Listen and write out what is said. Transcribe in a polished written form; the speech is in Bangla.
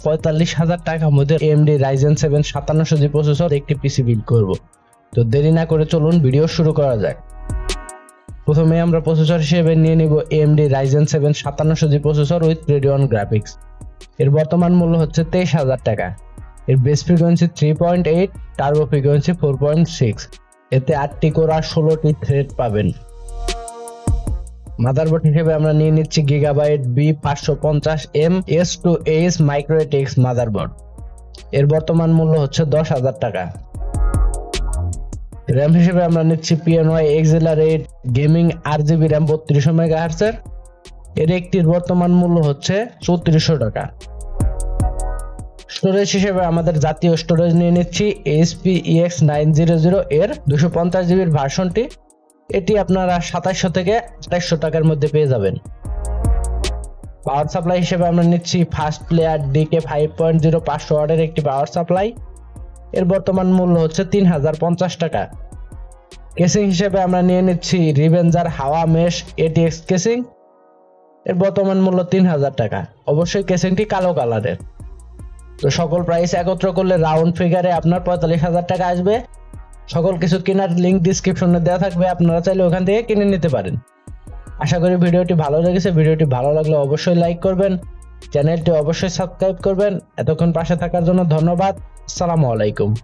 45,000 টাকার মধ্যে AMD Ryzen 7 5700G প্রসেসর একটি পিসি বিল্ড করব। তো দেরি না করে চলুন ভিডিও শুরু করা যাক। প্রথমে আমরা প্রসেসর হিসেবে নিয়ে নিব AMD Ryzen 7 5700G processor with Radeon graphics. এর বর্তমান মূল্য হচ্ছে 23,000 টাকা। এর বেস ফ্রিকোয়েন্সি 3.8, টার্বো ফ্রিকোয়েন্সি 4.6, এতে 8টি কোর আর 16টি থ্রেড পাবেন। মাদারবোর্ড হিসেবে আমরা নিয়ে নিচ্ছি Gigabyte b550m s2h মাইক্রোএটিক্স মাদারবোর্ড। এর বর্তমান মূল্য হচ্ছে 10,000 টাকা। র্যাম হিসেবে আমরা নিচ্ছি PNY Accelerate gaming RGB RAM 3200 MHz এর একটির বর্তমান মূল্য হচ্ছে 3400 টাকা। স্টোরেজ হিসেবে আমাদের জাতীয় স্টোরেজ নিয়ে নিচ্ছি HP EX900 এর 250GB ভার্সনটি। এটি আপনারা 2700 থেকে 2800 টাকার মধ্যে পেয়ে যাবেন। পাওয়ার সাপ্লাই হিসেবে আমরা নিচ্ছি ফার্স্ট প্লেয়ার DK 5.0 500 ওয়াটের একটি পাওয়ার সাপ্লাই। এর বর্তমান মূল্য হচ্ছে 3050 টাকা। কেসিং হিসেবে আমরা নিয়ে নিচ্ছি রিভেঞ্জার HAWA মেশ ATX কেসিং। এর বর্তমান মূল্য 3000 টাকা। অবশ্যই কেসিংটি কালো কালারের। তো সকল প্রাইস একত্র করলে রাউন্ড ফিগারে আপনার 45,000 টাকা আসবে। সকল কিছু কেনার লিংক ডেসক্রিপশনে দেওয়া থাকবে, আপনারা চাইলে ওখান থেকে কিনে নিতে পারেন। আশা করি ভিডিওটি ভালো লেগেছে। ভিডিওটি ভালো লাগলে অবশ্যই লাইক করবেন, চ্যানেলটি অবশ্যই সাবস্ক্রাইব করবেন। এতক্ষণ পাশে থাকার জন্য ধন্যবাদ। আসসালামু আলাইকুম।